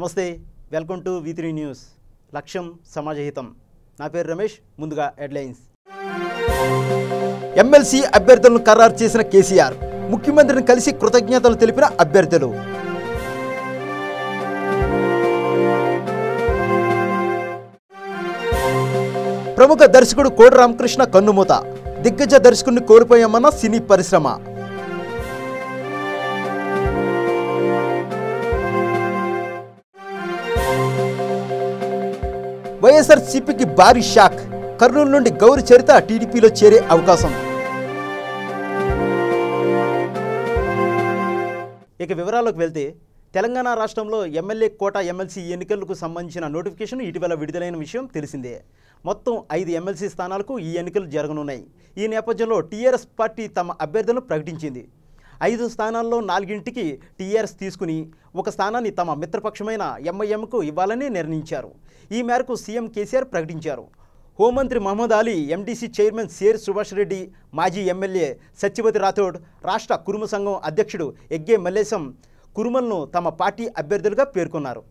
నమస్తే, welcome to V3 news. లక్ష్యం సమాజహితం. నా పేరు రమేష్. ముందుగా హెడ్లైన్స్. ఎమ్మెల్సీ అభ్యర్థులను ఖరారు చేసిన కేసీఆర్, ముఖ్యమంత్రిని కలిసి కృతజ్ఞతలు తెలిపిన అభ్యర్థులు. ప్రముఖ దర్శకుడు కోడి రామకృష్ణ కన్నుమూత, దిగ్గజ దర్శకుడిని కోల్పోయామన్న సినీ పరిశ్రమ. వైఎస్ఆర్సీపీకి భారీ షాక్, కర్నూలు నుండి గౌరి చరిత టీడీపీలో చేరే అవకాశం. ఇక వివరాల్లోకి వెళ్తే, తెలంగాణ రాష్ట్రంలో ఎమ్మెల్యే కోట ఎమ్మెల్సీ ఎన్నికలకు సంబంధించిన నోటిఫికేషన్ ఇటీవల విడుదలైన విషయం తెలిసిందే. మొత్తం 5 ఎమ్మెల్సీ స్థానాలకు ఈ ఎన్నికలు జరగనున్నాయి. ఈ నేపథ్యంలో టీఆర్ఎస్ పార్టీ తమ అభ్యర్థులను ప్రకటించింది. 5 స్థానాల్లో 4ంటికి టీఆర్ఎస్ తీసుకుని 1 స్థానాన్ని తమ మిత్రపక్షమైన ఎంఐఎంకు ఇవ్వాలని నిర్ణయించారు. ఈ మేరకు సీఎం కేసీఆర్ ప్రకటించారు. హోంమంత్రి మహమ్మద్ అలీ, ఎండీసీ చైర్మన్ షేర్ సుభాష్ రెడ్డి, మాజీ ఎమ్మెల్యే సత్యవతి రాథోడ్, రాష్ట్ర కురుమ సంఘం అధ్యక్షుడు ఎగ్గే మల్లేశం కురుమలను తమ పార్టీ అభ్యర్థులుగా పేర్కొన్నారు.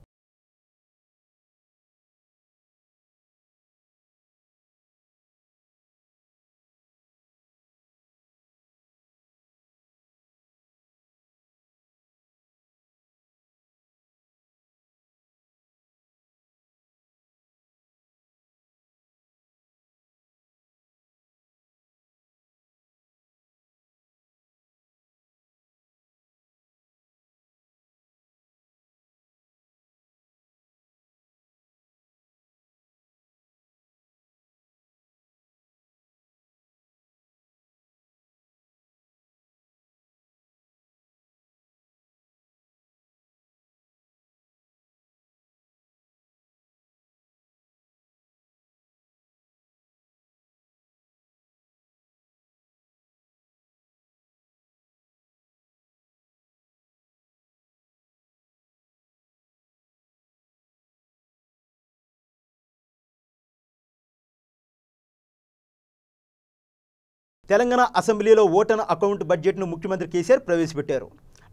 తెలంగాణ అసెంబ్లీలో ఓటన్ అకౌంట్ బడ్జెట్ను ముఖ్యమంత్రి కేసీఆర్ ప్రవేశపెట్టారు.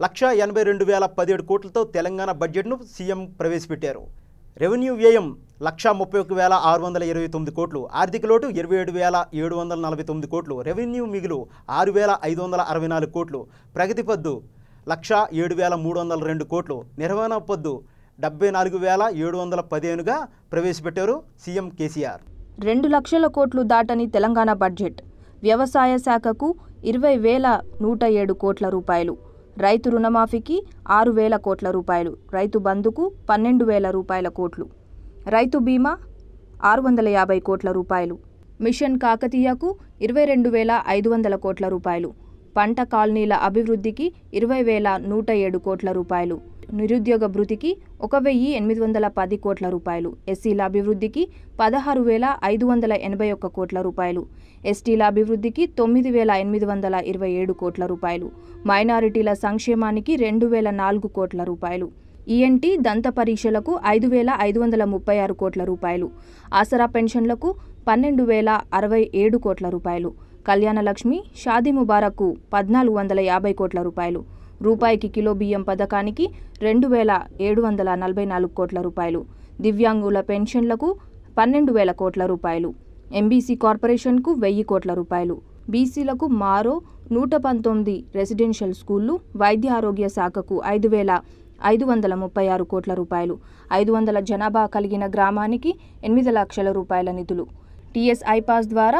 1,82,017 కోట్లతో తెలంగాణ బడ్జెట్ను సీఎం ప్రవేశపెట్టారు. రెవెన్యూ వ్యయం 1,31,629 కోట్లు, ఆర్థిక లోటు 27,749 కోట్లు, రెవెన్యూ మిగులు 6,564 కోట్లు, ప్రగతి పద్దు 1,07,302 కోట్లు, నిర్వహణ పద్దు 74,715గా ప్రవేశపెట్టారు సీఎం కేసీఆర్. 2 లక్షల కోట్లు దాటని తెలంగాణ బడ్జెట్. వ్యవసాయ శాఖకు 20,107 కోట్ల రూపాయలు, రైతు రుణమాఫీకి 6,000 కోట్ల రూపాయలు, రైతు బంధుకు 12,000 రూపాయల కోట్లు, రైతు బీమా 650 కోట్ల రూపాయలు, మిషన్ కాకతీయకు 22,500 కోట్ల రూపాయలు, పంట కాలనీల అభివృద్ధికి 20,107 కోట్ల రూపాయలు, నిరుద్యోగ భృతికి 1,810 కోట్ల రూపాయలు, ఎస్సీల అభివృద్ధికి 16,581 కోట్ల రూపాయలు, ఎస్టీల అభివృద్ధికి 9,827 కోట్ల రూపాయలు, మైనారిటీల సంక్షేమానికి 2,004 కోట్ల రూపాయలు, ఈఎన్టీ దంత పరీక్షలకు 5,536 కోట్ల రూపాయలు, ఆసరా పెన్షన్లకు 12,067 కోట్ల రూపాయలు, కళ్యాణలక్ష్మి, షాదీ ముబారక్కు 1,450 కోట్ల రూపాయలు, రూపాయికి కిలో బియ్యం పథకానికి 2,744 కోట్ల రూపాయలు, దివ్యాంగుల పెన్షన్లకు 12,000 కోట్ల రూపాయలు, ఎంబీసీ కార్పొరేషన్కు 1,000 కోట్ల రూపాయలు, బీసీలకు మారో 119 రెసిడెన్షియల్ స్కూళ్లు, వైద్య ఆరోగ్య శాఖకు 5,536 కోట్ల రూపాయలు, 500 జనాభా కలిగిన గ్రామానికి 8 లక్షల రూపాయల నిధులు, టీఎస్ ఐపాస్ ద్వారా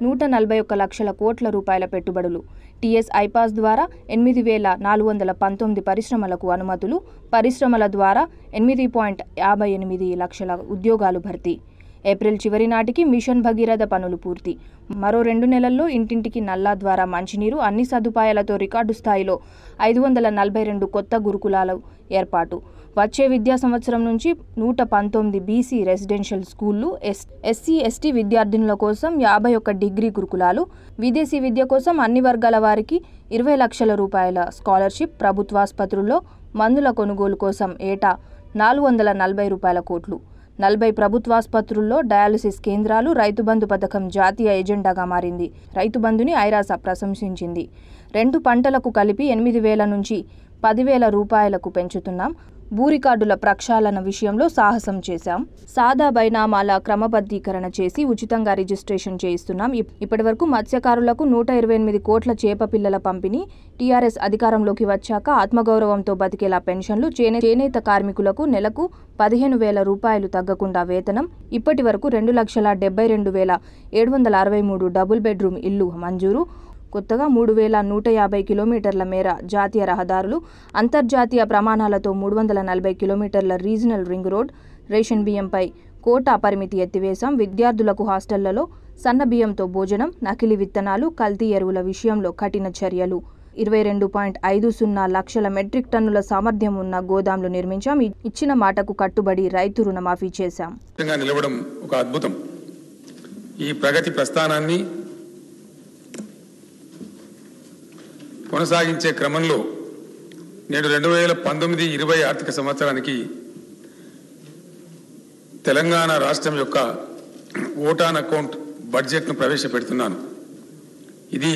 141 లక్షల కోట్ల రూపాయల పెట్టుబడులు, టీఎస్ ఐపాస్ ద్వారా 8,419 పరిశ్రమలకు అనుమతులు, పరిశ్రమల ద్వారా 8.58 లక్షల ఉద్యోగాలు భర్తీ. ఏప్రిల్ చివరి నాటికి మిషన్ భగీరథ పనులు పూర్తి. మరో 2 నెలల్లో ఇంటింటికి నల్లా ద్వారా మంచినీరు, అన్ని సదుపాయాలతో రికార్డు స్థాయిలో 542 కొత్త గురుకులాలు ఏర్పాటు. వచ్చే విద్యా సంవత్సరం నుంచి 119 బీసీ రెసిడెన్షియల్ స్కూళ్లు, ఎస్సీ ఎస్టీ విద్యార్థినుల కోసం 51 డిగ్రీ గురుకులాలు, విదేశీ విద్య కోసం అన్ని వర్గాల వారికి 20 లక్షల రూపాయల స్కాలర్షిప్, ప్రభుత్వాసుపత్రుల్లో మందుల కొనుగోలు కోసం ఏటా 440 రూపాయల కోట్లు, 40 ప్రభుత్వాసుపత్రుల్లో డయాలసిస్ కేంద్రాలు. రైతు బంధు పథకం జాతీయ ఎజెండాగా మారింది. రైతు బంధుని ఐరాస ప్రశంసించింది. 2 పంటలకు కలిపి 8,000 నుంచి 10,000 రూపాయలకు పెంచుతున్నాం. భూ రికార్డుల ప్రక్షాళన విషయంలో సాహసం చేశాం. సాదా బైనామాల క్రమబద్ధీకరణ చేసి ఉచితంగా రిజిస్ట్రేషన్ చేయిస్తున్నాం. ఇప్పటివరకు మత్స్యకారులకు 128 కోట్ల చేప పిల్లల పంపిణీ. టీఆర్ఎస్ అధికారంలోకి వచ్చాక ఆత్మగౌరవంతో బతికేలా పెన్షన్లు. చేనేత కార్మికులకు నెలకు 15,000 రూపాయలు తగ్గకుండా వేతనం. ఇప్పటి వరకు 2,72,763 డబుల్ బెడ్రూమ్ ఇల్లు మంజూరు. కొత్తగా 3,150 కిలోమీటర్ల మేర జాతీయ రహదారులు. అంతర్జాతీయ ప్రమాణాలతో 340 కిలోమీటర్ల రీజనల్ రింగ్ రోడ్. రేషన్ బియ్యంపై కోటా పరిమితి ఎత్తివేశాం. విద్యార్థులకు హాస్టళ్లలో సన్న బియ్యంతో భోజనం. నకిలీ విత్తనాలు, కల్తీ ఎరువుల విషయంలో కఠిన చర్యలు. 22.50 లక్షల మెట్రిక్ టన్నుల సామర్థ్యం ఉన్న గోదాంలు నిర్మించాం. ఇచ్చిన మాటకు కట్టుబడి రైతు రుణమాఫీ చేశాం. నిలవడం ఒక అద్భుతం. ఈ ప్రగతి ప్రస్థానాన్ని కొనసాగించే క్రమంలో నేడు 2019-20 ఆర్థిక సంవత్సరానికి తెలంగాణ రాష్ట్రం యొక్క ఓటాన్ అకౌంట్ బడ్జెట్ను ప్రవేశపెడుతున్నాను. ఇది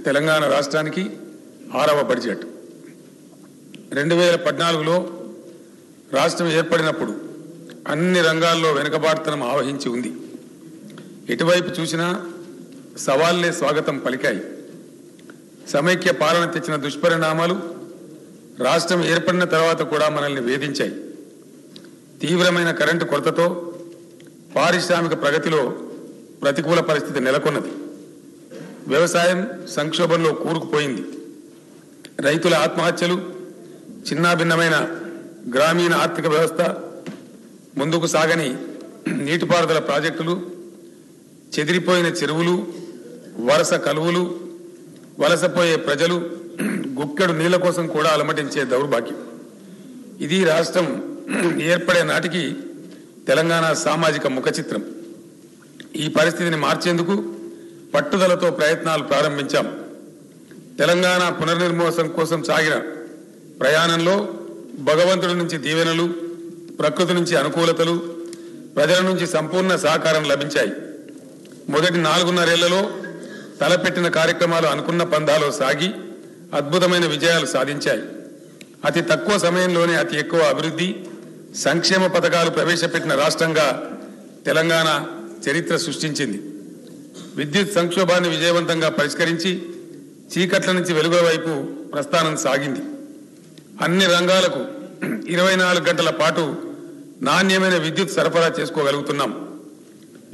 తెలంగాణ రాష్ట్రానికి 6వ బడ్జెట్. 2014లో రాష్ట్రం ఏర్పడినప్పుడు అన్ని రంగాల్లో వెనుకబాటుతనం ఆవహించి ఉంది. ఎటువైపు చూసినా సవాళ్లే స్వాగతం పలికాయి. సమైక్య పాలన తెచ్చిన దుష్పరిణామాలు రాష్ట్రం ఏర్పడిన తర్వాత కూడా మనల్ని వేధించాయి. తీవ్రమైన కరెంటు కొరతతో పారిశ్రామిక ప్రగతిలో ప్రతికూల పరిస్థితి నెలకొన్నది. వ్యవసాయం సంక్షోభంలో కూరుకుపోయింది. రైతుల ఆత్మహత్యలు, చిన్నాభిన్నమైన గ్రామీణ ఆర్థిక వ్యవస్థ, ముందుకు సాగని నీటిపారుదల ప్రాజెక్టులు, చెదిరిపోయిన చెరువులు, వలస కలువులు, వలసపోయే ప్రజలు, గుక్కెడు నీళ్ల కోసం కూడా అలమటించే దౌర్భాగ్యం. ఇది రాష్ట్రం ఏర్పడే నాటికి తెలంగాణ సామాజిక ముఖచిత్రం. ఈ పరిస్థితిని మార్చేందుకు పట్టుదలతో ప్రయత్నాలు ప్రారంభించాం. తెలంగాణ పునర్నిర్మోసం కోసం సాగిన ప్రయాణంలో భగవంతుడి నుంచి దీవెనలు, ప్రకృతి నుంచి అనుకూలతలు, ప్రజల నుంచి సంపూర్ణ సహకారం లభించాయి. మొదటి 4.5 ఏళ్లలో తలపెట్టిన కార్యక్రమాలు అనుకున్న పందాలో సాగి అద్భుతమైన విజయాలు సాధించాయి. అతి తక్కువ సమయంలోనే అతి ఎక్కువ అభివృద్ధి, సంక్షేమ పథకాలు ప్రవేశపెట్టిన రాష్ట్రంగా తెలంగాణ చరిత్ర సృష్టించింది. విద్యుత్ సంక్షోభాన్ని విజయవంతంగా పరిష్కరించి చీకట్ల నుంచి వెలుగుల వైపు ప్రస్థానం సాగింది. అన్ని రంగాలకు 24 గంటల పాటు నాణ్యమైన విద్యుత్ సరఫరా చేసుకోగలుగుతున్నాం.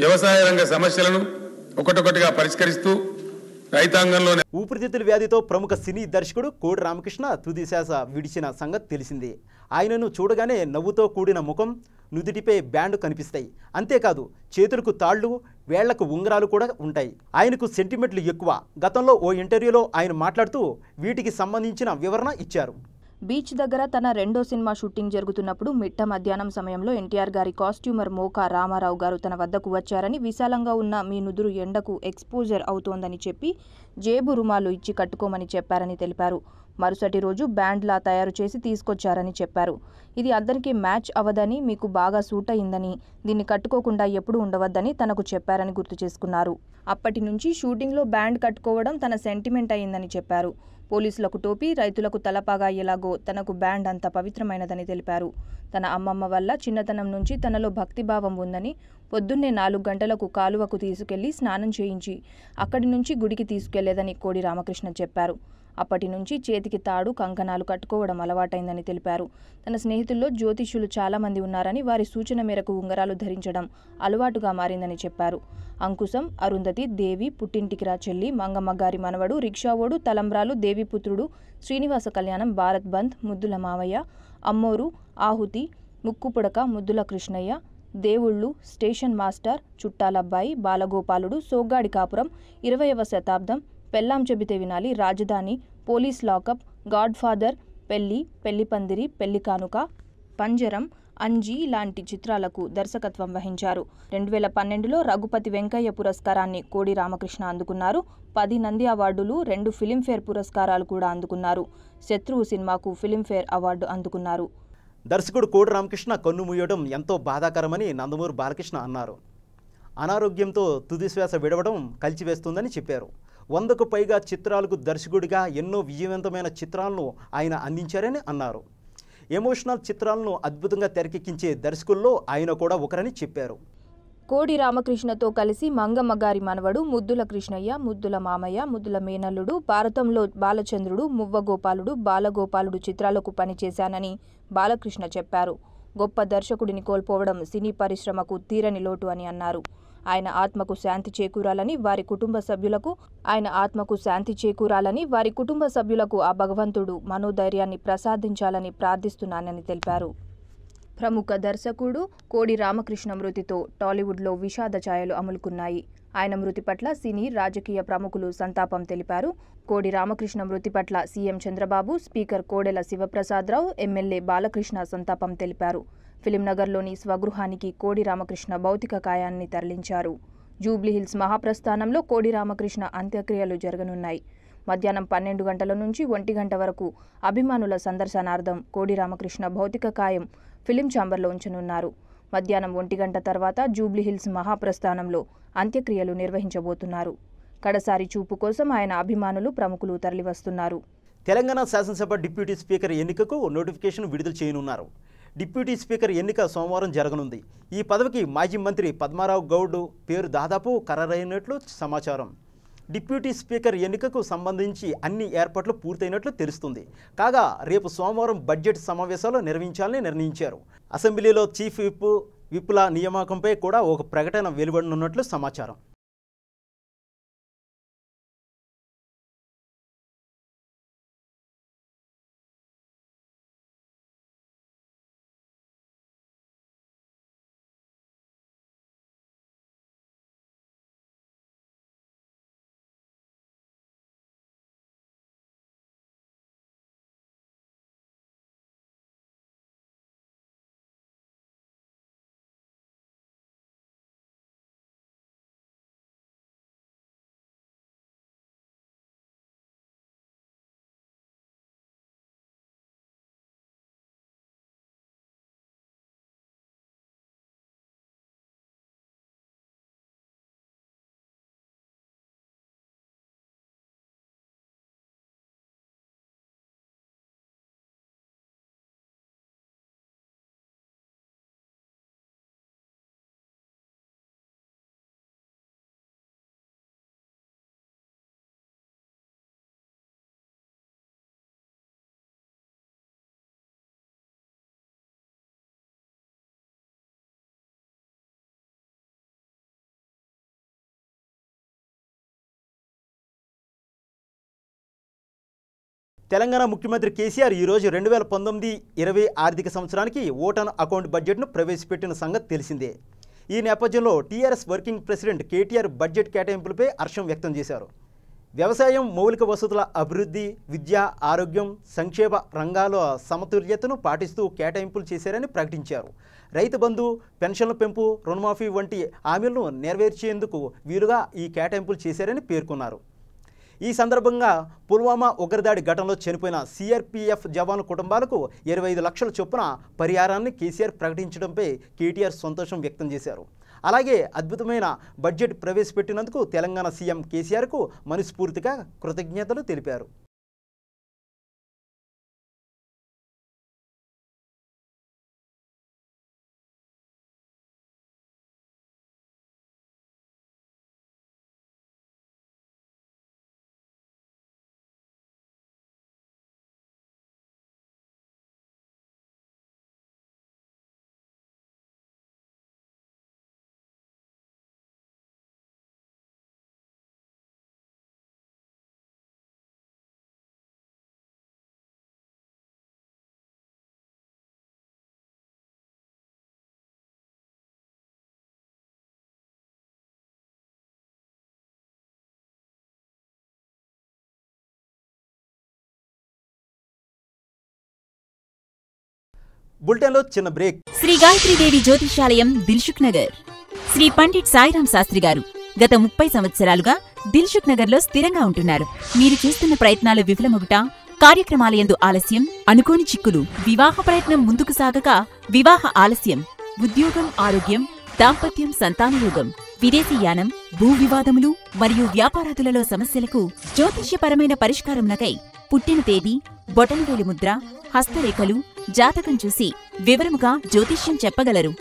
వ్యవసాయ రంగ సమస్యలను ఒకటొకటిగా పరిష్కరిస్తూ రైతాంగంలో ఊపిరితిత్తుల వ్యాధితో ప్రముఖ సినీ దర్శకుడు కోడి రామకృష్ణ తుది శ్వాస విడిచిన సంగతి తెలిసిందే. ఆయనను చూడగానే నవ్వుతో కూడిన ముఖం, నుదిటిపై బ్యాండ్ కనిపిస్తాయి. అంతేకాదు చేతులకు తాళ్లు, వేళ్లకు ఉంగరాలు కూడా ఉంటాయి. ఆయనకు సెంటిమెంట్లు ఎక్కువ. గతంలో ఓ ఇంటర్వ్యూలో ఆయన మాట్లాడుతూ వీటికి సంబంధించిన వివరణ ఇచ్చారు. బీచ్ దగ్గర తన రెండో సినిమా షూటింగ్ జరుగుతున్నప్పుడు మిట్ట మధ్యాహ్నం సమయంలో ఎన్టీఆర్ గారి కాస్ట్యూమర్ మోకా రామారావు గారు తన వద్దకు వచ్చారని, విశాలంగా ఉన్న మీ నుదురు ఎండకు ఎక్స్పోజర్ అవుతోందని చెప్పి జేబు రుమాలు ఇచ్చి కట్టుకోమని చెప్పారని తెలిపారు. మరుసటి రోజు బ్యాండ్లా తయారు చేసి తీసుకొచ్చారని చెప్పారు. ఇది అద్దరికి మ్యాచ్ అవ్వదని, మీకు బాగా సూట్ అయిందని, దీన్ని కట్టుకోకుండా ఎప్పుడు ఉండవద్దని తనకు చెప్పారని గుర్తు చేసుకున్నారు. అప్పటి నుంచి షూటింగ్లో బ్యాండ్ కట్టుకోవడం తన సెంటిమెంట్ అయిందని చెప్పారు. పోలీసులకు టోపీ, రైతులకు తలపాగా ఎలాగో తనకు బ్యాండ్ అంత పవిత్రమైనదని తెలిపారు. తన అమ్మమ్మ వల్ల చిన్నతనం నుంచి తనలో భక్తిభావం ఉందని, పొద్దున్నే 4 గంటలకు కాలువకు తీసుకెళ్లి స్నానం చేయించి అక్కడి నుంచి గుడికి తీసుకెళ్లేదని కోడి రామకృష్ణ చెప్పారు. అప్పటి నుంచి చేతికి తాడు, కంకణాలు కట్టుకోవడం అలవాటైందని తెలిపారు. తన స్నేహితుల్లో జ్యోతిష్యులు చాలామంది ఉన్నారని, వారి సూచన మేరకు ఉంగరాలు ధరించడం అలవాటుగా మారిందని చెప్పారు. అంకుశం, అరుంధతి, దేవి, పుట్టింటికి రా చెల్లి, మంగమ్మ గారి మనవడు, రిక్షావోడు, తలంబ్రాలు, దేవిపుత్రుడు, శ్రీనివాస కళ్యాణం, భారత్ బంద్, ముద్దుల మావయ్య, అమ్మోరు, ఆహుతి, ముక్కుపుడక, ముద్దుల కృష్ణయ్య, దేవుళ్ళు, స్టేషన్ మాస్టర్, చుట్టాలబ్బాయి, బాలగోపాలుడు, సోగ్గాడి కాపురం, 20వ శతాబ్దం, పెళ్ళాం చెబితే వినాలి, రాజధాని, పోలీస్ లాకప్, గాడ్ ఫాదర్, పెళ్లి, పెళ్లి పందిరి, పెళ్లి కానుక, పంజరం, అంజీ లాంటి చిత్రాలకు దర్శకత్వం వహించారు. 2012లో రఘుపతి వెంకయ్య పురస్కారాన్ని కోడి రామకృష్ణ అందుకున్నారు. 10 నంది అవార్డులు, 2 ఫిలింఫేర్ పురస్కారాలు కూడా అందుకున్నారు. శత్రువు సినిమాకు ఫిలింఫేర్ అవార్డు అందుకున్నారు. దర్శకుడు కోడి రామకృష్ణ కన్ను మూయడం ఎంతో బాధాకరమని నందమూరి బాలకృష్ణ అన్నారు. అనారోగ్యంతో తుదిశ్వాస విడవడం కలిచివేస్తుందని చెప్పారు. 100కు పైగా చిత్రాలకు దర్శకుడిగా ఎన్నో విజయవంతమైన చిత్రాలను ఆయన అందించారని అన్నారు. ఎమోషనల్ చిత్రాలను అద్భుతంగా తెరకెక్కించే దర్శకుల్లో ఆయన కూడా ఒకరని చెప్పారు. కోడి రామకృష్ణతో కలిసి మంగమ్మ గారి మనవడు ముద్దుల కృష్ణయ్య, ముద్దుల మామయ్య, ముద్దుల మేనల్లుడు, భారతంలో బాలచంద్రుడు, మువ్వ గోపాలుడు, బాలగోపాలుడు చిత్రాలకు పనిచేశానని బాలకృష్ణ చెప్పారు. గొప్ప దర్శకుడిని కోల్పోవడం సినీ పరిశ్రమకు తీరని లోటు అని అన్నారు. ఆయన ఆత్మకు శాంతి చేకూరాలని వారి కుటుంబ సభ్యులకు ఆ భగవంతుడు మనోధైర్యాన్ని ప్రసాదించాలని ప్రార్థిస్తున్నానని తెలిపారు. ప్రముఖ దర్శకుడు కోడి రామకృష్ణ మృతితో టాలీవుడ్లో విషాద ఛాయలు అములుకున్నాయి. ఆయన మృతి పట్ల సినీ, రాజకీయ ప్రముఖులు సంతాపం తెలిపారు. కోడి రామకృష్ణ మృతి పట్ల CM Chandrababu, speaker Kodela Siva Prasada Rao, MLA Balakrishna సంతాపం తెలిపారు. ఫిలింనగర్లోని స్వగృహానికి కోడి రామకృష్ణ భౌతిక కాయాన్ని తరలించారు. జూబ్లీహిల్స్ మహాప్రస్థానంలో కోడి రామకృష్ణ అంత్యక్రియలు జరగనున్నాయి. మధ్యాహ్నం 12 గంటల నుంచి 1 గంట వరకు అభిమానుల సందర్శనార్థం కోడి రామకృష్ణ భౌతిక కాయం ఫిలిం ఛాంబర్లో ఉంచనున్నారు. మధ్యాహ్నం 1 గంట తర్వాత జూబ్లీహిల్స్ మహాప్రస్థానంలో అంత్యక్రియలు నిర్వహించబోతున్నారు. కడసారి చూపు కోసం ఆయన అభిమానులు, ప్రముఖులు తరలివస్తున్నారు. తెలంగాణ శాసనసభ డిప్యూటీ స్పీకర్ ఎన్నికకు నోటిఫికేషన్ విడుదల చేయనున్నారు. డిప్యూటీ స్పీకర్ ఎన్నిక సోమవారం జరగనుంది. ఈ పదవికి మాజీ మంత్రి పద్మారావు గౌడ్ పేరు దాదాపు ఖరారైనట్లు సమాచారం. డిప్యూటీ స్పీకర్ ఎన్నికకు సంబంధించి అన్ని ఏర్పాట్లు పూర్తయినట్లు తెలుస్తుంది. కాగా రేపు సోమవారం బడ్జెట్ సమావేశాలు నిర్వహించాలని నిర్ణయించారు. అసెంబ్లీలో చీఫ్ విప్ల నియామకంపై కూడా ఒక ప్రకటన వెలువడనున్నట్లు సమాచారం. తెలంగాణ ముఖ్యమంత్రి కేసీఆర్ ఈరోజు 2019-20 ఆర్థిక సంవత్సరానికి ఓటాన్ అకౌంట్ బడ్జెట్ను ప్రవేశపెట్టిన సంగతి తెలిసిందే. ఈ నేపథ్యంలో TRS working president KTR budget కేటాయింపులపై హర్షం వ్యక్తం చేశారు. వ్యవసాయం, మౌలిక వసతుల అభివృద్ధి, విద్య, ఆరోగ్యం, సంక్షేమ రంగాల సమతుల్యతను పాటిస్తూ కేటాయింపులు చేశారని ప్రకటించారు. రైతు బంధు, పెన్షన్ల పెంపు, రుణమాఫీ వంటి హామీలను నెరవేర్చేందుకు వీలుగా ఈ కేటాయింపులు చేశారని పేర్కొన్నారు. ఈ సందర్భంగా పుల్వామా ఉగ్రదాడి ఘటనలో చనిపోయిన సిఆర్పీఎఫ్ జవాను కుటుంబాలకు 25 లక్షల చొప్పున పరిహారాన్ని కేసీఆర్ ప్రకటించడంపై కేటీఆర్ సంతోషం వ్యక్తం చేశారు. అలాగే అద్భుతమైన బడ్జెట్ ప్రవేశపెట్టినందుకు తెలంగాణ సీఎం కేసీఆర్కు మనస్ఫూర్తిగా కృతజ్ఞతలు తెలిపారు. బులెటిన్లో చిన్న బ్రేక్. శ్రీ గాయత్రీదేవి జ్యోతిషాలయం, దిల్సుఖ్ నగర్. శ్రీ పండిట్ సాయిరాం శాస్త్రి గారు గత 30 సంవత్సరాలుగా దిల్సుఖ్ నగర్లో స్థిరంగా ఉంటున్నారు. మీరు చేస్తున్న ప్రయత్నాలు విఫలమగుట, కార్యక్రమాలయందు ఆలస్యం, అనుకోని చిక్కులు, వివాహ ప్రయత్నం ముందుకు సాగక వివాహ ఆలస్యం, ఉద్యోగం, ఆరోగ్యం, దాంపత్యం, సంతానయోగం, విదేశీయానం, భూ వివాదములు మరియు వ్యాపారాదులలో సమస్యలకు జ్యోతిష్యపరమైన పరిష్కారమునకై పుట్టిన తేదీ, బొటనవేలు ముద్ర, హస్తరేఖలు, జాతకం చూసి వివరముగా జ్యోతిష్యం చెప్పగలరు.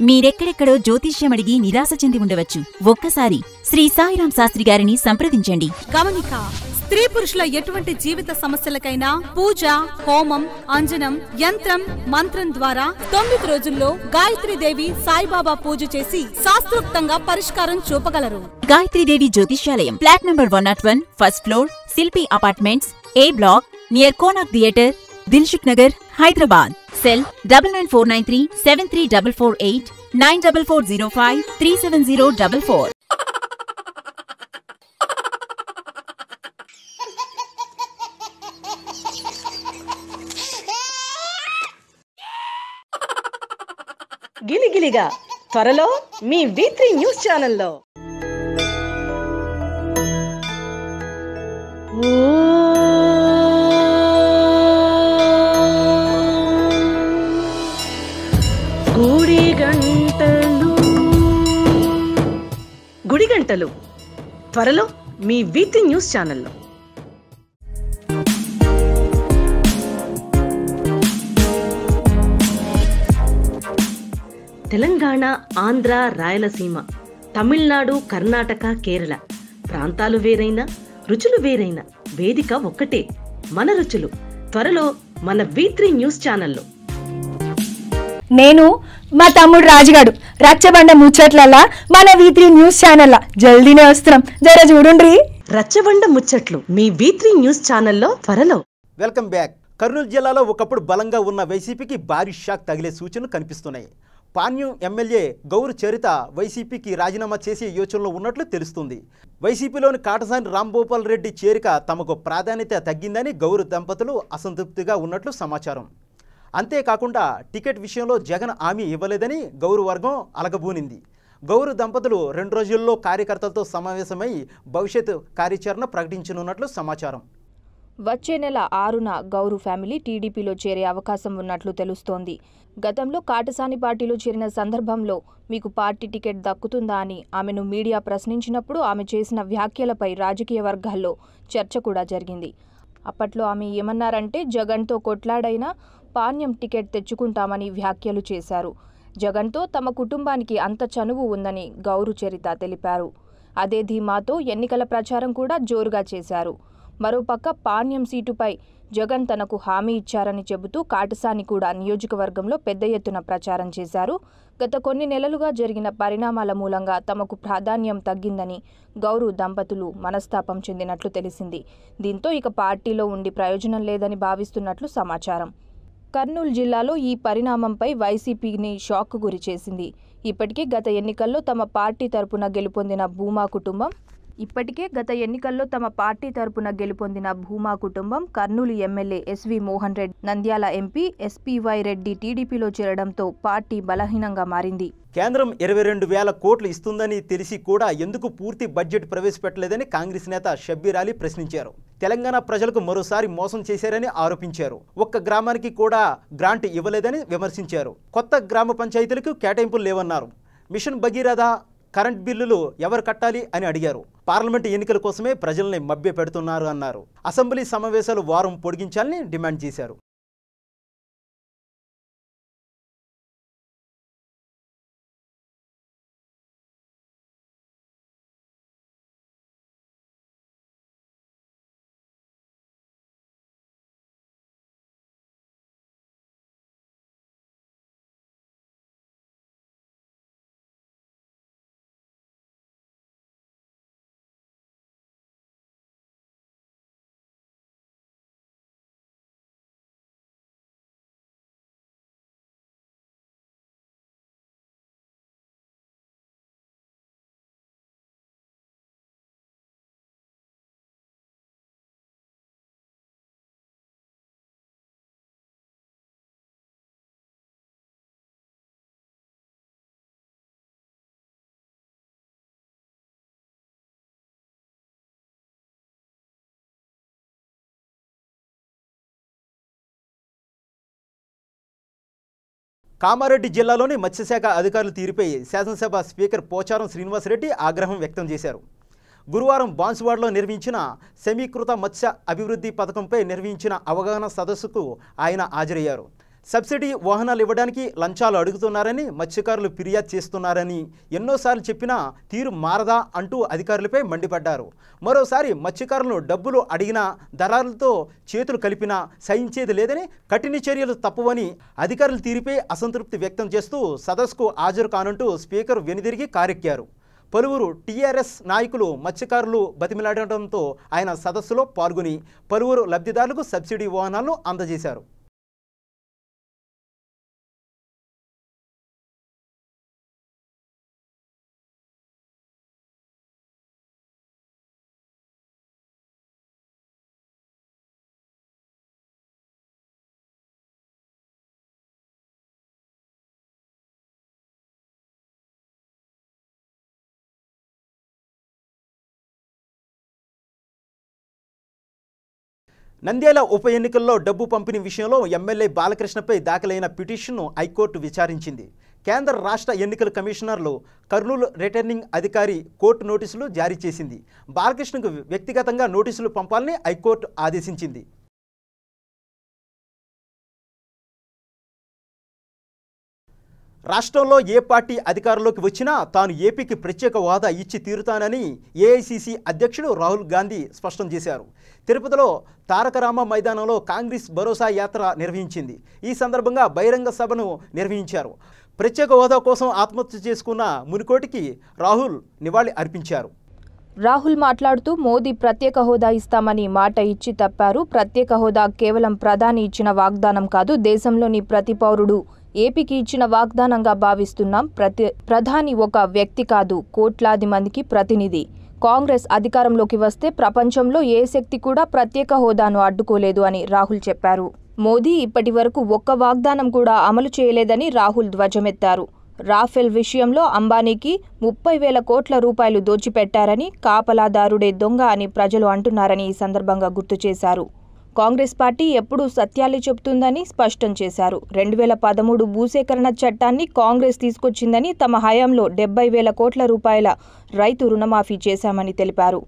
మీరెక్కడెక్కడో జ్యోతిష్యం అడిగి నిరాశ చెంది ఉండవచ్చు. ఒక్కసారి శ్రీ సాయిరాం శాస్త్రి గారిని సంప్రదించండి. గమనిక: స్త్రీ పురుషుల ఎటువంటి జీవిత సమస్యలకైనా పూజ, హోమం, అంజనం, యంత్రం, మంత్రం ద్వారా 9 రోజుల్లో గాయత్రీదేవి సాయిబాబా పూజ చేసి శాస్త్రోక్తంగా పరిష్కారం చూపగలరు. గాయత్రీదేవి జ్యోతిష్యాలయం, flat number 101, first floor, Shilpi apartments, A block, near Konark theatre, Dilsukh Nagar, Hyderabad. Cell 9949373448, 9404037044. గిలిగిలిగా త్వరలో మీ V3 న్యూస్ ఛానల్లో. గుడిగంటలు త్వరలో మీ V3 న్యూస్ ఛానల్లో. తెలంగాణ, ఆంధ్ర, రాయలసీమ, తమిళనాడు, కర్ణాటక, కేరళ ప్రాంతాలు వేరైనా రుచులు వేరైనా వేదిక ఒక్కటే. మన రుచులు త్వరలో మన V3 న్యూస్ ఛానల్లో. నేను మా తమ్ముడు రాజుగాడు రచ్చబండ ముచ్చట్లల్లా మన V3 న్యూస్ ఛానల్ జల్దీనే వస్తున్నాం, జర చూడుండ్రి. రచ్చబండ ముచ్చట్లు మీ V3 న్యూస్ ఛానల్లో త్వరలో. Welcome back. కర్నూలు జిల్లాలో ఒకప్పుడు బలంగా ఉన్న వైసీపీకి భారీ షాక్ తగిలే సూచనలు కనిపిస్తున్నాయి. పాణ్యం ఎమ్మెల్యే గౌరు చరిత వైసీపీకి రాజీనామా చేసే యోచనలో ఉన్నట్లు తెలుస్తుంది. వైసీపీలోని కాటసాని రాంభూపాల్ రెడ్డి చేరిక తమకు ప్రాధాన్యత తగ్గిందని గౌరు దంపతులు అసంతృప్తిగా ఉన్నట్లు సమాచారం. అంతేకాకుండా టికెట్ విషయంలో జగన్ హామీ ఇవ్వలేదని గౌరు వర్గం అలగబూనింది. గౌరు దంపతులు 2 రోజుల్లో కార్యకర్తలతో సమావేశమై భవిష్యత్ కార్యాచరణ ప్రకటించనున్నట్లు సమాచారం. వచ్చే నెల 6న గౌరు ఫ్యామిలీ టీడీపీలో చేరే అవకాశం ఉన్నట్లు తెలుస్తోంది. గతంలో కాటసాని పార్టీలో చేరిన సందర్భంలో మీకు పార్టీ టికెట్ దక్కుతుందా అని ఆమెను మీడియా ప్రశ్నించినప్పుడు ఆమె చేసిన వ్యాఖ్యలపై రాజకీయ వర్గాల్లో చర్చ కూడా జరిగింది. అప్పట్లో ఆమె ఏమన్నారంటే, జగన్తో కొట్లాడైనా పాణ్యం టికెట్ తెచ్చుకుంటామని వ్యాఖ్యలు చేశారు. జగన్తో తమ కుటుంబానికి అంత చనువు ఉందని గౌరు చరిత తెలిపారు. అదే ధీమాతో ఎన్నికల ప్రచారం కూడా జోరుగా చేశారు. మరోపక్క పాణ్యం సీటుపై జగన్ తనకు హామీ ఇచ్చారని చెబుతూ కాటసాని కూడా నియోజకవర్గంలో పెద్ద ఎత్తున ప్రచారం చేశారు. గత కొన్ని నెలలుగా జరిగిన పరిణామాల మూలంగా తమకు ప్రాధాన్యం తగ్గిందని గౌరు దంపతులు మనస్తాపం చెందినట్లు తెలిసింది. దీంతో ఇక పార్టీలో ఉండి ప్రయోజనం లేదని భావిస్తున్నట్లు సమాచారం. కర్నూలు జిల్లాలో ఈ పరిణామంపై వైసీపీని షాక్ గురి చేసింది. ఇప్పటికే గత ఎన్నికల్లో తమ పార్టీ తరపున గెలుపొందిన భూమా కుటుంబం Kurnool MLA SV Mohan Reddy, Nandyal MP SPY Reddy టీడీపీలో చేరడంతో పార్టీ బలహీనంగా మారింది. కేంద్రం 22,000 కోట్లు ఇస్తుందని తెలిసి కూడా ఎందుకు పూర్తి బడ్జెట్ ప్రవేశపెట్టలేదని కాంగ్రెస్ నేత షబ్బీర్ అలీ ప్రశ్నించారు. తెలంగాణ ప్రజలకు మరోసారి మోసం చేశారని ఆరోపించారు. ఒక్క గ్రామానికి కూడా గ్రాంట్ ఇవ్వలేదని విమర్శించారు. కొత్త గ్రామ పంచాయతీలకు కేటాయింపులు లేవన్నారు. మిషన్ భగీరథ, కరెంట్ బిల్లులు ఎవరు కట్టాలి అని అడిగారు. పార్లమెంటు ఎన్నికల కోసమే ప్రజల్ని మభ్య పెడుతున్నారు అన్నారు. అసెంబ్లీ సమావేశాలు వారం పొడిగించాలని డిమాండ్ చేశారు. కామారెడ్డి జిల్లాలోని మత్స్యశాఖ అధికారుల తీరుపై శాసనసభ స్పీకర్ పోచారం శ్రీనివాసరెడ్డి ఆగ్రహం వ్యక్తం చేశారు. గురువారం బాన్సువాడలో నిర్వహించిన సమీకృత మత్స్య అభివృద్ధి పథకంపై నిర్వహించిన అవగాహన సదస్సుకు ఆయన హాజరయ్యారు. సబ్సిడీ వాహనాలు ఇవ్వడానికి లంచాలు అడుగుతున్నారని మత్స్యకారులు ఫిర్యాదు చేస్తున్నారని ఎన్నోసార్లు చెప్పినా తీరు మారదా అంటూ అధికారులపై మండిపడ్డారు. మరోసారి మత్స్యకారులను డబ్బులు అడిగినా దళారులతో చేతులు కలిపినా సహించేది లేదని, కఠిన చర్యలు తప్పవని అధికారుల తీరుపై అసంతృప్తి వ్యక్తం చేస్తూ సదస్సుకు హాజరు కానంటూ స్పీకర్ వెనుదిరిగి కారెక్కారు. పలువురు టీఆర్ఎస్ నాయకులు మత్స్యకారులు బతిమిలాడటంతో ఆయన సదస్సులో పాల్గొని పలువురు లబ్ధిదారులకు సబ్సిడీ వాహనాలను అందజేశారు. నంద్యాల ఉప ఎన్నికల్లో డబ్బు పంపిణీ విషయంలో ఎమ్మెల్యే బాలకృష్ణపై దాఖలైన పిటిషన్ను హైకోర్టు విచారించింది. కేంద్ర రాష్ట్ర ఎన్నికల కమిషనర్లు కర్నూలు రిటర్నింగ్ అధికారి కోర్టు నోటీసులు జారీ చేసింది. బాలకృష్ణకు వ్యక్తిగతంగా నోటీసులు పంపాలని హైకోర్టు ఆదేశించింది. రాష్ట్రంలో ఏ పార్టీ అధికారంలోకి వచ్చినా తాను ఏపీకి ప్రత్యేక హోదా ఇచ్చి తీరుతానని ఏఐసీసీ అధ్యక్షుడు రాహుల్ గాంధీ స్పష్టం చేశారు. తిరుపతిలో తారకరామ మైదానంలో కాంగ్రెస్ భరోసా యాత్ర నిర్వహించింది. ఈ సందర్భంగా బహిరంగ సభను నిర్వహించారు. ప్రత్యేక హోదా కోసం ఆత్మహత్య చేసుకున్న మునికోటికి రాహుల్ నివాళి అర్పించారు. రాహుల్ మాట్లాడుతూ మోదీ ప్రత్యేక హోదా ఇస్తామని మాట ఇచ్చి తప్పారు. ప్రత్యేక హోదా కేవలం ప్రధాని ఇచ్చిన వాగ్దానం కాదు, దేశంలోని ప్రతి పౌరుడు ఏపీకి ఇచ్చిన వాగ్దానంగా భావిస్తున్నాం. ప్రధాని ఒక వ్యక్తి కాదు, కోట్లాది మందికి ప్రతినిధి. కాంగ్రెస్ అధికారంలోకి వస్తే ప్రపంచంలో ఏ శక్తి కూడా ప్రత్యేక హోదాను అడ్డుకోలేదు అని రాహుల్ చెప్పారు. మోదీ ఇప్పటి వరకు ఒక్క వాగ్దానం కూడా అమలు చేయలేదని రాహుల్ ధ్వజమెత్తారు. రాఫెల్ విషయంలో అంబానీకి 30,000 కోట్ల రూపాయలు దోచిపెట్టారని, కాపలాదారుడే దొంగ అని ప్రజలు అంటున్నారని ఈ సందర్భంగా గుర్తు చేశారు. కాంగ్రెస్ పార్టీ ఎప్పుడూ సత్యాలే చెబుతుందని స్పష్టం చేశారు. 2013 భూసేకరణ చట్టాన్ని కాంగ్రెస్ తీసుకొచ్చిందని, తమ హయాంలో 70,000 కోట్ల రూపాయల రైతు రుణమాఫీ చేశామని తెలిపారు.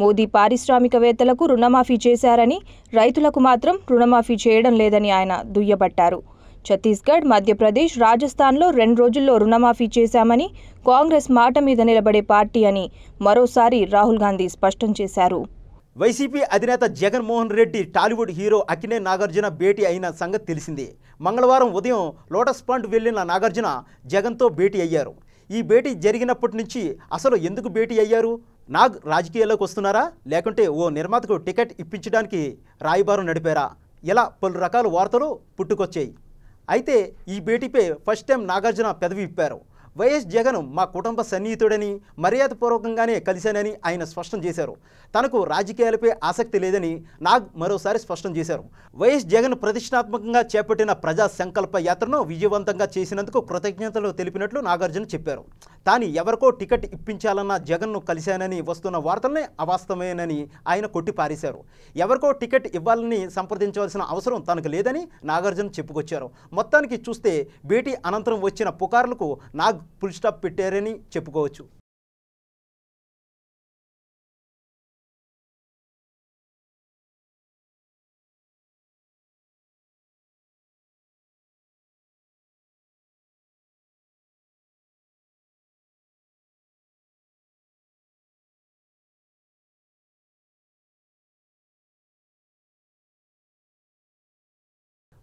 మోదీ పారిశ్రామికవేత్తలకు రుణమాఫీ చేశారని, రైతులకు మాత్రం రుణమాఫీ చేయడం లేదని ఆయన దుయ్యబట్టారు. ఛత్తీస్గఢ్, మధ్యప్రదేశ్, రాజస్థాన్లో 2 రోజుల్లో రుణమాఫీ చేశామని, కాంగ్రెస్ మాట మీద నిలబడే పార్టీ అని మరోసారి రాహుల్ గాంధీ స్పష్టం చేశారు. వైసీపీ అధినేత జగన్మోహన్ రెడ్డి టాలీవుడ్ హీరో అక్కినే నాగార్జున భేటీ అయిన సంగతి తెలిసిందే. మంగళవారం ఉదయం లోటస్ పాండ్ వెళ్లిన నాగార్జున జగన్తో భేటీ అయ్యారు. ఈ భేటీ జరిగినప్పటి నుంచి అసలు ఎందుకు భేటీ అయ్యారు? నాగ్ రాజకీయాల్లోకి వస్తున్నారా, లేకుంటే ఓ నిర్మాతకు టికెట్ ఇప్పించడానికి రాయబారం నడిపారా? ఇలా పలు రకాల వార్తలు పుట్టుకొచ్చాయి. అయితే ఈ భేటీపై ఫస్ట్ టైం నాగార్జున పెదవి విప్పారు. వైఎస్ జగన్ మా కుటుంబ సన్నిహితుడని, మర్యాదపూర్వకంగానే కలిశానని ఆయన స్పష్టం చేశారు. తనకు రాజకీయాలపై ఆసక్తి లేదని నాగ్ మరోసారి స్పష్టం చేశారు. వైఎస్ జగన్ ప్రతిష్టాత్మకంగా చేపట్టిన ప్రజా సంకల్ప యాత్రను విజయవంతంగా చేసినందుకు కృతజ్ఞతలు తెలిపినట్లు నాగార్జున చెప్పారు. తాను ఎవరికో టికెట్ ఇప్పించాలన్న జగన్ను కలిశానని వస్తున్న వార్తలనే అవాస్తవమేనని ఆయన కొట్టిపారేశారు. ఎవరికో టికెట్ ఇవ్వాలని సంప్రదించవలసిన అవసరం తనకు లేదని నాగార్జున చెప్పుకొచ్చారు. మొత్తానికి చూస్తే భేటీ అనంతరం వచ్చిన పుకార్లకు నాగ్ ఫుల్ స్టాప్ పెట్టారని చెప్పుకోవచ్చు.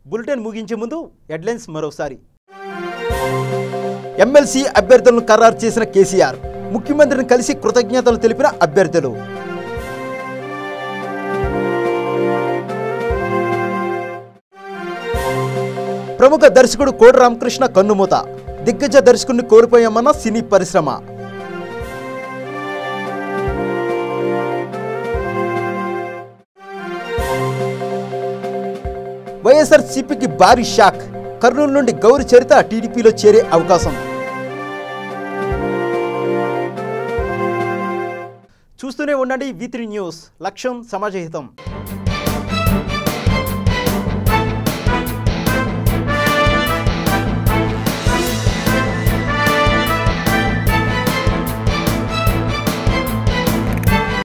బులెటిన్ ముగించే ముందు హెడ్లైన్స్ మరోసారి. ఎమ్మెల్సీ అభ్యర్థులను ఖరారు చేసిన కేసీఆర్, ముఖ్యమంత్రిని కలిసి కృతజ్ఞతలు తెలిపిన అభ్యర్థులు. ప్రముఖ దర్శకుడు కోడి రామకృష్ణ కన్నుమూత, దిగ్గజ దర్శకుడిని కోల్పోయామన్న సినీ పరిశ్రమ. వైఎస్ఆర్సీపీకి భారీ షాక్, కర్నూలు నుండి గౌరి చరిత టీడీపీలో చేరే అవకాశం. చూస్తూనే ఉండండి V3 న్యూస్, లక్ష్యం సమాజహితం.